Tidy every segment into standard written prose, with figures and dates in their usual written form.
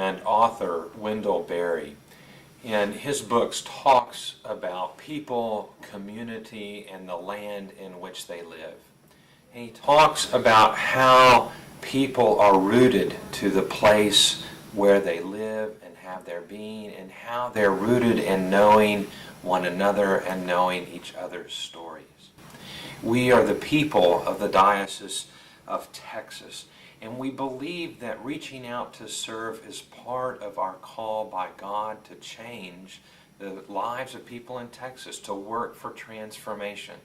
and author Wendell Berry, in his books, talks about people, community, and the land in which they live. And he talks about how people are rooted to the place where they live and have their being, and how they're rooted in knowing one another and knowing each other's stories. We are the people of the Diocese of Texas, and we believe that reaching out to serve is part of our call by God to change the lives of people in Texas, to work for transformation.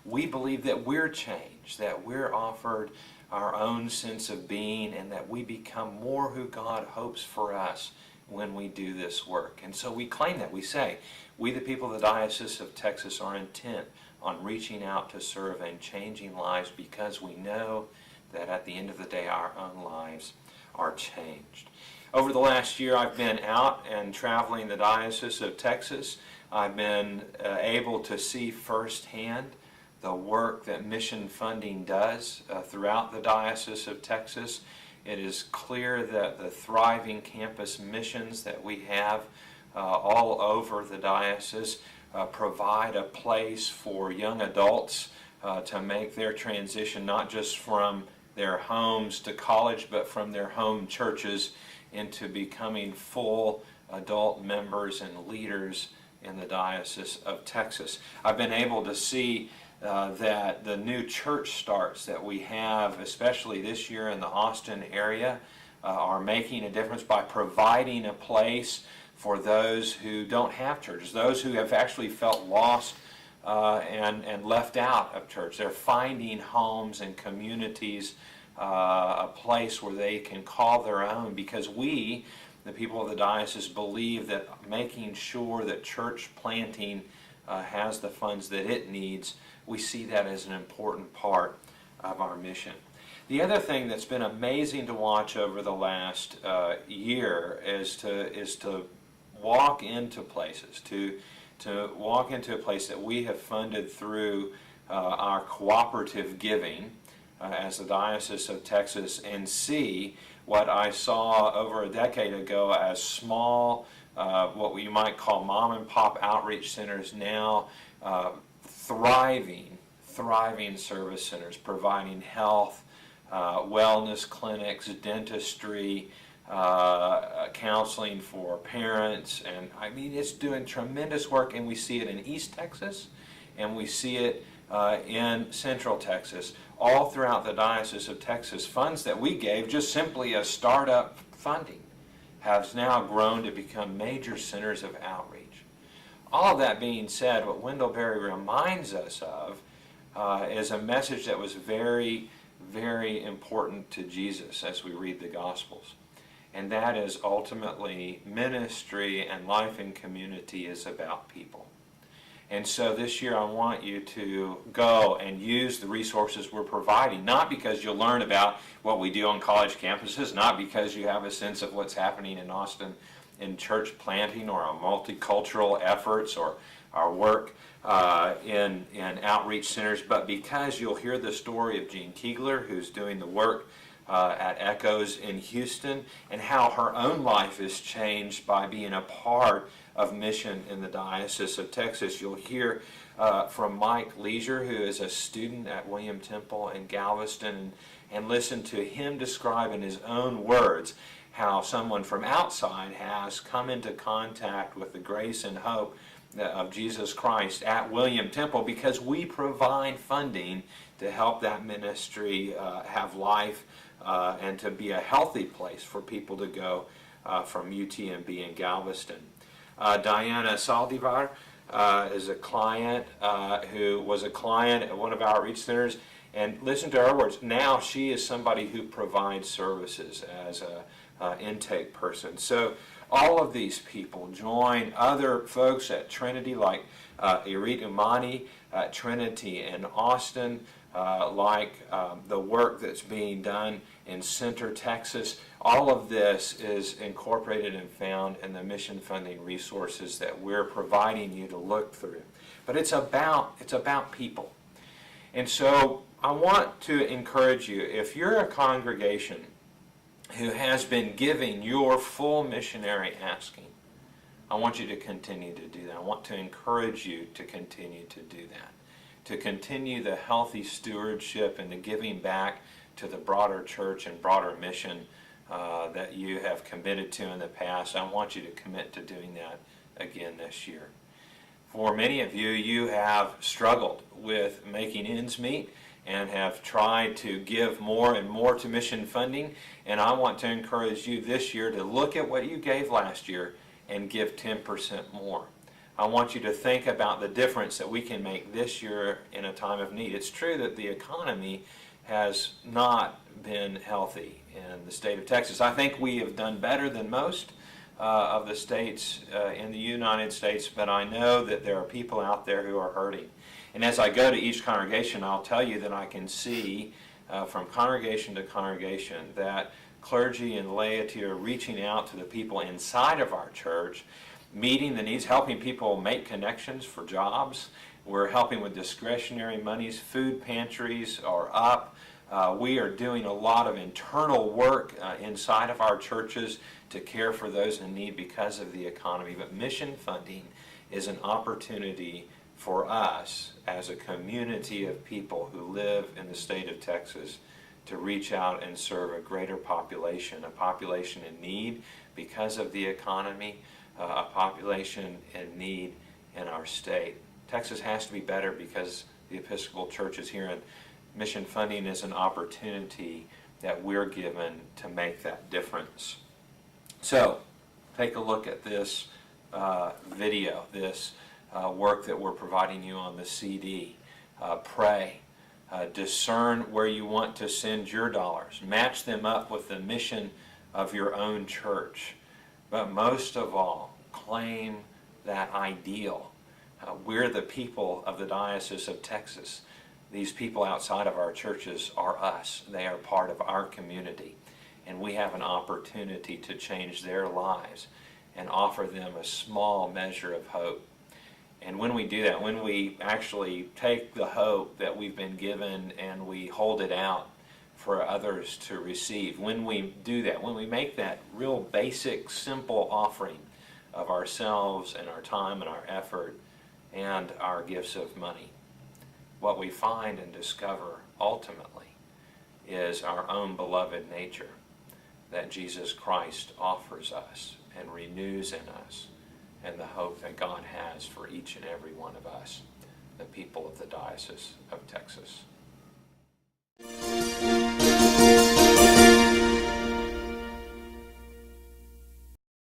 We believe that we're changed, that we're offered our own sense of being, and that we become more who God hopes for us when we do this work. And so we claim that. We say, we the people of the Diocese of Texas are intent on reaching out to serve and changing lives, because we know that at the end of the day our own lives are changed. Over the last year I've been out and traveling the Diocese of Texas. I've been able to see firsthand the work that mission funding does throughout the Diocese of Texas. It is clear that the thriving campus missions that we have all over the diocese provide a place for young adults to make their transition, not just from their homes to college, but from their home churches into becoming full adult members and leaders in the Diocese of Texas. I've been able to see that the new church starts that we have, especially this year in the Austin area, are making a difference by providing a place for those who don't have churches, those who have actually felt lost and left out of church. They're finding homes and communities, a place where they can call their own, because we, the people of the diocese, believe that making sure that church planting has the funds that it needs, we see that as an important part of our mission. The other thing that's been amazing to watch over the last year is to walk into places, to walk into a place that we have funded through our cooperative giving as the Diocese of Texas, and see what I saw over a decade ago as small, what we might call mom and pop outreach centers, now thriving service centers, providing health, wellness clinics, dentistry, counseling for parents, and I mean, it's doing tremendous work, and we see it in East Texas, and we see it in Central Texas, all throughout the Diocese of Texas. Funds that we gave just simply as startup funding has now grown to become major centers of outreach. All of that being said, what Wendell Berry reminds us of is a message that was very, very important to Jesus as we read the Gospels. And that is, ultimately, ministry and life in community is about people. And so this year I want you to go and use the resources we're providing, not because you'll learn about what we do on college campuses, not because you have a sense of what's happening in Austin in church planting or our multicultural efforts or our work in outreach centers, but because you'll hear the story of Jean Keegler, who's doing the work at Echoes in Houston, and how her own life is changed by being a part of mission in the Diocese of Texas. You'll hear from Mike Leisure, who is a student at William Temple in Galveston, and listen to him describe in his own words how someone from outside has come into contact with the grace and hope of Jesus Christ at William Temple, because we provide funding to help that ministry have life and to be a healthy place for people to go from UTMB in Galveston. Diana Saldivar is a client who was a client at one of our outreach centers, and listen to her words. Now she is somebody who provides services as an intake person. So all of these people join other folks at Trinity, like Irit Umani at Trinity in Austin, like the work that's being done in Center, Texas. All of this is incorporated and found in the mission funding resources that we're providing you to look through. But it's about people. And so I want to encourage you, if you're a congregation who has been giving your full missionary asking, I want you to continue to do that. I want to encourage you to continue to do that, to continue the healthy stewardship and the giving back to the broader church and broader mission that you have committed to in the past. I want you to commit to doing that again this year. For many of you, you have struggled with making ends meet and have tried to give more and more to mission funding, and I want to encourage you this year to look at what you gave last year and give 10% more. I want you to think about the difference that we can make this year in a time of need. It's true that the economy has not been healthy in the state of Texas. I think we have done better than most of the states in the United States, but I know that there are people out there who are hurting. And as I go to each congregation, I'll tell you that I can see from congregation to congregation that clergy and laity are reaching out to the people inside of our church, meeting the needs, helping people make connections for jobs. We're helping with discretionary monies. Food pantries are up. We are doing a lot of internal work inside of our churches to care for those in need because of the economy. But mission funding is an opportunity for us as a community of people who live in the state of Texas to reach out and serve a greater population, a population in need because of the economy, a population in need in our state. Texas has to be better because the Episcopal Church is here, and mission funding is an opportunity that we're given to make that difference. So, take a look at this video, this work that we're providing you on the CD. Pray. Discern where you want to send your dollars. Match them up with the mission of your own church. But most of all, claim that ideal. We're the people of the Diocese of Texas. These people outside of our churches are us. They are part of our community. And we have an opportunity to change their lives and offer them a small measure of hope. And when we do that, when we actually take the hope that we've been given and we hold it out for others to receive, when we do that, when we make that real basic, simple offering of ourselves and our time and our effort and our gifts of money, what we find and discover ultimately is our own beloved nature that Jesus Christ offers us and renews in us, and the hope that God has for each and every one of us, the people of the Diocese of Texas.